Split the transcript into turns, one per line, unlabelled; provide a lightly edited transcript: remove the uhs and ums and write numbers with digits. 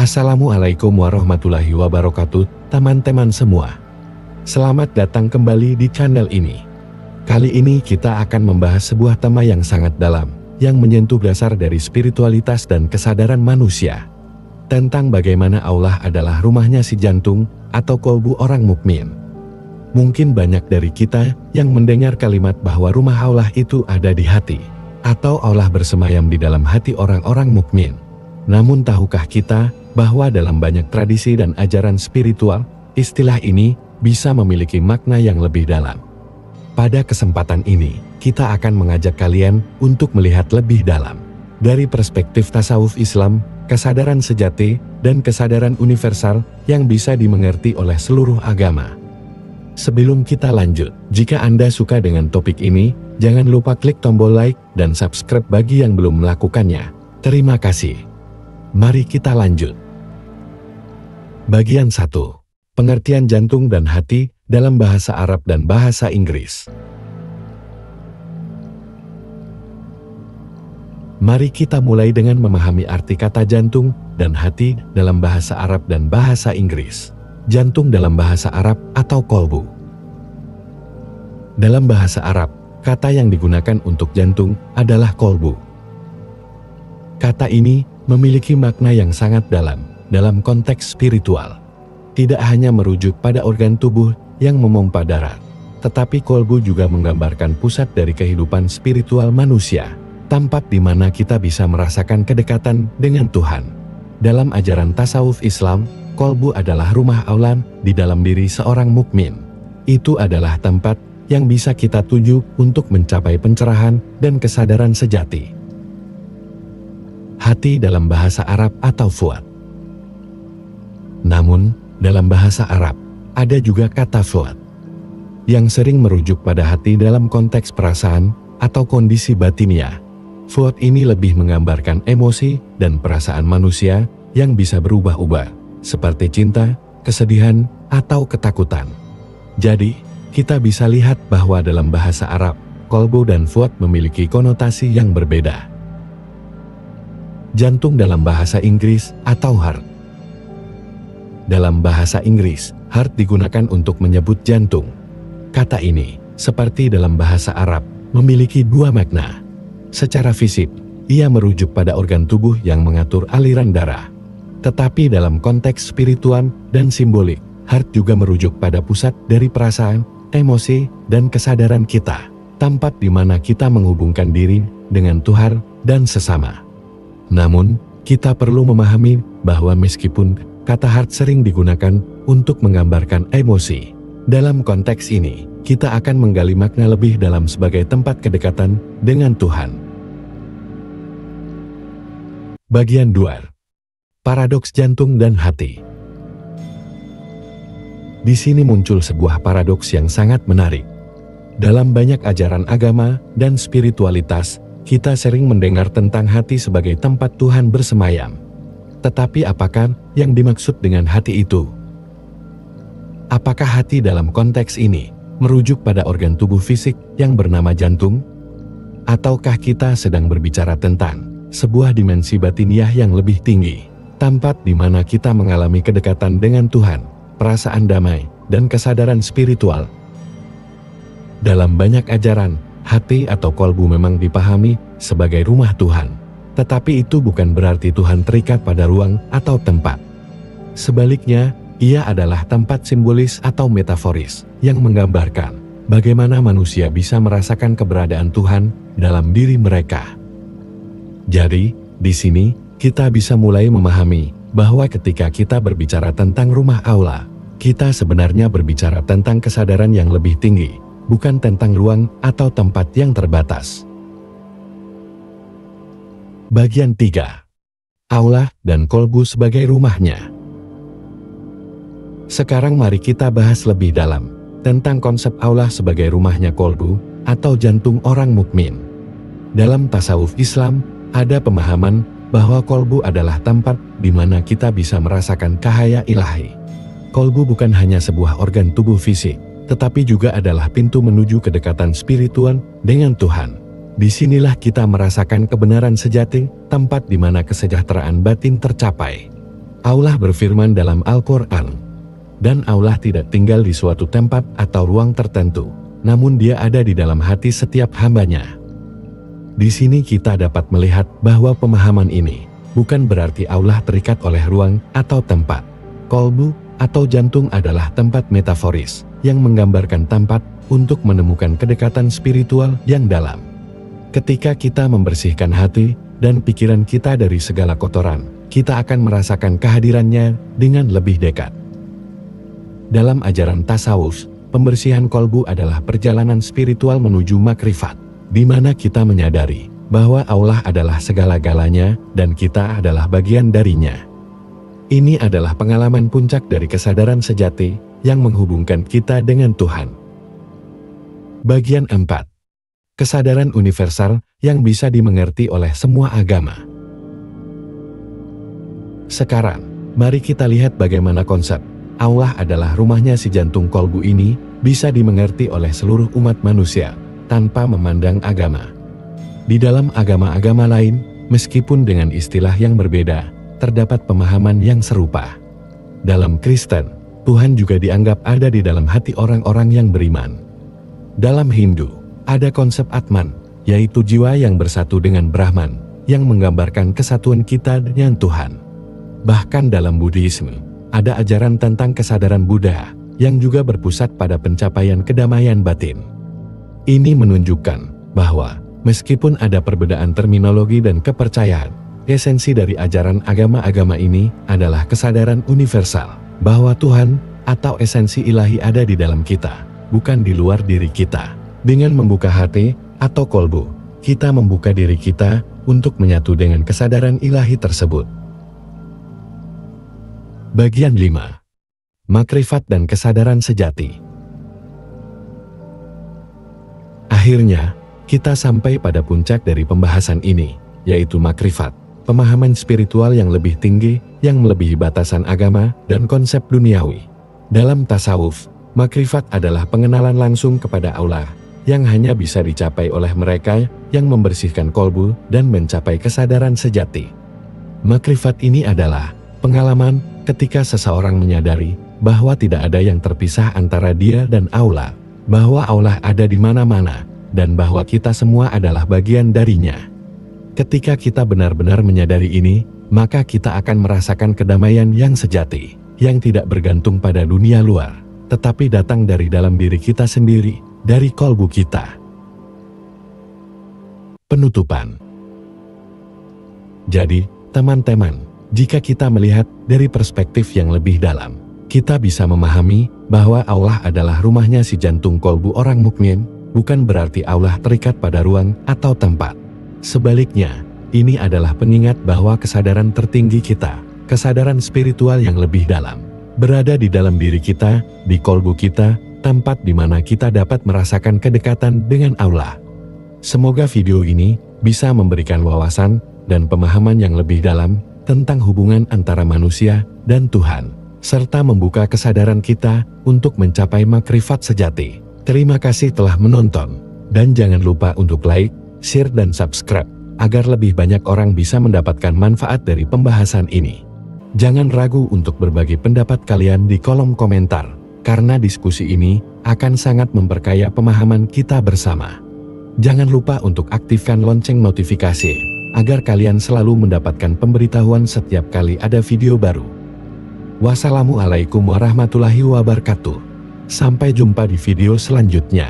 Assalamualaikum warahmatullahi wabarakatuh, teman-teman semua. Selamat datang kembali di channel ini. Kali ini kita akan membahas sebuah tema yang sangat dalam, yang menyentuh dasar dari spiritualitas dan kesadaran manusia. Tentang bagaimana Allah adalah rumahnya si jantung atau kolbu orang mukmin. Mungkin banyak dari kita yang mendengar kalimat bahwa rumah Allah itu ada di hati, atau Allah bersemayam di dalam hati orang-orang mukmin. Namun tahukah kita bahwa dalam banyak tradisi dan ajaran spiritual, istilah ini bisa memiliki makna yang lebih dalam. Pada kesempatan ini, kita akan mengajak kalian untuk melihat lebih dalam dari perspektif tasawuf Islam, kesadaran sejati, dan kesadaran universal yang bisa dimengerti oleh seluruh agama. Sebelum kita lanjut, jika Anda suka dengan topik ini, jangan lupa klik tombol like dan subscribe bagi yang belum melakukannya. Terima kasih. Mari kita lanjut. Bagian 1. Pengertian jantung dan hati dalam bahasa Arab dan bahasa Inggris. Mari kita mulai dengan memahami arti kata jantung dan hati dalam bahasa Arab dan bahasa Inggris. Jantung dalam bahasa Arab atau kolbu. Dalam bahasa Arab, kata yang digunakan untuk jantung adalah kolbu. Kata ini memiliki makna yang sangat dalam konteks spiritual. Tidak hanya merujuk pada organ tubuh yang memompa darah, tetapi kolbu juga menggambarkan pusat dari kehidupan spiritual manusia, tempat di mana kita bisa merasakan kedekatan dengan Tuhan. Dalam ajaran tasawuf Islam, kolbu adalah rumah Allah di dalam diri seorang mukmin. Itu adalah tempat yang bisa kita tuju untuk mencapai pencerahan dan kesadaran sejati. Hati dalam bahasa Arab atau fuad. Namun, dalam bahasa Arab, ada juga kata fuad, yang sering merujuk pada hati dalam konteks perasaan atau kondisi batiniah. Fuad ini lebih menggambarkan emosi dan perasaan manusia yang bisa berubah-ubah, seperti cinta, kesedihan, atau ketakutan. Jadi, kita bisa lihat bahwa dalam bahasa Arab, kolbu dan fuad memiliki konotasi yang berbeda. Jantung dalam bahasa Inggris atau heart. Dalam bahasa Inggris, heart digunakan untuk menyebut jantung. Kata ini, seperti dalam bahasa Arab, memiliki dua makna. Secara fisik, ia merujuk pada organ tubuh yang mengatur aliran darah. Tetapi dalam konteks spiritual dan simbolik, heart juga merujuk pada pusat dari perasaan, emosi, dan kesadaran kita. Tempat di mana kita menghubungkan diri dengan Tuhan dan sesama. Namun, kita perlu memahami bahwa meskipun kata heart sering digunakan untuk menggambarkan emosi, dalam konteks ini, kita akan menggali makna lebih dalam sebagai tempat kedekatan dengan Tuhan. Bagian 2. Paradoks jantung dan hati. Di sini muncul sebuah paradoks yang sangat menarik. Dalam banyak ajaran agama dan spiritualitas, kita sering mendengar tentang hati sebagai tempat Tuhan bersemayam. Tetapi apakah yang dimaksud dengan hati itu? Apakah hati dalam konteks ini merujuk pada organ tubuh fisik yang bernama jantung? Ataukah kita sedang berbicara tentang sebuah dimensi batiniah yang lebih tinggi, tempat di mana kita mengalami kedekatan dengan Tuhan, perasaan damai, dan kesadaran spiritual? Dalam banyak ajaran, hati atau kolbu memang dipahami sebagai rumah Tuhan. Tetapi itu bukan berarti Tuhan terikat pada ruang atau tempat. Sebaliknya, ia adalah tempat simbolis atau metaforis yang menggambarkan bagaimana manusia bisa merasakan keberadaan Tuhan dalam diri mereka. Jadi, di sini kita bisa mulai memahami bahwa ketika kita berbicara tentang rumah Allah, kita sebenarnya berbicara tentang kesadaran yang lebih tinggi, bukan tentang ruang atau tempat yang terbatas. Bagian 3. Allah dan kolbu sebagai rumahnya. Sekarang mari kita bahas lebih dalam tentang konsep Allah sebagai rumahnya kolbu atau jantung orang mukmin. Dalam tasawuf Islam, ada pemahaman bahwa kolbu adalah tempat di mana kita bisa merasakan cahaya ilahi. Kolbu bukan hanya sebuah organ tubuh fisik, tetapi juga adalah pintu menuju kedekatan spiritual dengan Tuhan. Disinilah kita merasakan kebenaran sejati, tempat di mana kesejahteraan batin tercapai. Allah berfirman dalam Al-Quran, "Dan Allah tidak tinggal di suatu tempat atau ruang tertentu, namun Dia ada di dalam hati setiap hambanya." Di sini kita dapat melihat bahwa pemahaman ini bukan berarti Allah terikat oleh ruang atau tempat. Kolbu atau jantung adalah tempat metaforis yang menggambarkan tempat untuk menemukan kedekatan spiritual yang dalam. Ketika kita membersihkan hati dan pikiran kita dari segala kotoran, kita akan merasakan kehadirannya dengan lebih dekat. Dalam ajaran tasawuf, pembersihan kolbu adalah perjalanan spiritual menuju makrifat, di mana kita menyadari bahwa Allah adalah segala-galanya dan kita adalah bagian darinya. Ini adalah pengalaman puncak dari kesadaran sejati yang menghubungkan kita dengan Tuhan. Bagian 4. Kesadaran universal yang bisa dimengerti oleh semua agama. Sekarang, mari kita lihat bagaimana konsep Allah adalah rumahnya si jantung kolbu ini bisa dimengerti oleh seluruh umat manusia tanpa memandang agama. Di dalam agama-agama lain, meskipun dengan istilah yang berbeda, terdapat pemahaman yang serupa. Dalam Kristen, Tuhan juga dianggap ada di dalam hati orang-orang yang beriman. Dalam Hindu, ada konsep Atman, yaitu jiwa yang bersatu dengan Brahman, yang menggambarkan kesatuan kita dengan Tuhan. Bahkan dalam Buddhisme, ada ajaran tentang kesadaran Buddha, yang juga berpusat pada pencapaian kedamaian batin. Ini menunjukkan bahwa, meskipun ada perbedaan terminologi dan kepercayaan, esensi dari ajaran agama-agama ini adalah kesadaran universal, bahwa Tuhan atau esensi ilahi ada di dalam kita, bukan di luar diri kita. Dengan membuka hati atau kolbu, kita membuka diri kita untuk menyatu dengan kesadaran ilahi tersebut. Bagian 5. Makrifat dan kesadaran sejati. Akhirnya, kita sampai pada puncak dari pembahasan ini, yaitu makrifat, pemahaman spiritual yang lebih tinggi, yang melebihi batasan agama dan konsep duniawi. Dalam tasawuf, makrifat adalah pengenalan langsung kepada Allah, yang hanya bisa dicapai oleh mereka yang membersihkan kolbu dan mencapai kesadaran sejati. Makrifat ini adalah pengalaman ketika seseorang menyadari bahwa tidak ada yang terpisah antara dia dan Allah, bahwa Allah ada di mana-mana, dan bahwa kita semua adalah bagian darinya. Ketika kita benar-benar menyadari ini, maka kita akan merasakan kedamaian yang sejati, yang tidak bergantung pada dunia luar, tetapi datang dari dalam diri kita sendiri, dari kolbu kita. Penutupan. Jadi, teman-teman, jika kita melihat dari perspektif yang lebih dalam, kita bisa memahami bahwa Allah adalah rumahnya si jantung kolbu orang mukmin, bukan berarti Allah terikat pada ruang atau tempat. Sebaliknya, ini adalah pengingat bahwa kesadaran tertinggi kita, kesadaran spiritual yang lebih dalam, berada di dalam diri kita, di kolbu kita, tempat di mana kita dapat merasakan kedekatan dengan Allah. Semoga video ini bisa memberikan wawasan dan pemahaman yang lebih dalam tentang hubungan antara manusia dan Tuhan, serta membuka kesadaran kita untuk mencapai makrifat sejati. Terima kasih telah menonton, dan jangan lupa untuk like, share dan subscribe, agar lebih banyak orang bisa mendapatkan manfaat dari pembahasan ini. Jangan ragu untuk berbagi pendapat kalian di kolom komentar, karena diskusi ini akan sangat memperkaya pemahaman kita bersama. Jangan lupa untuk aktifkan lonceng notifikasi, agar kalian selalu mendapatkan pemberitahuan setiap kali ada video baru. Wassalamualaikum warahmatullahi wabarakatuh. Sampai jumpa di video selanjutnya.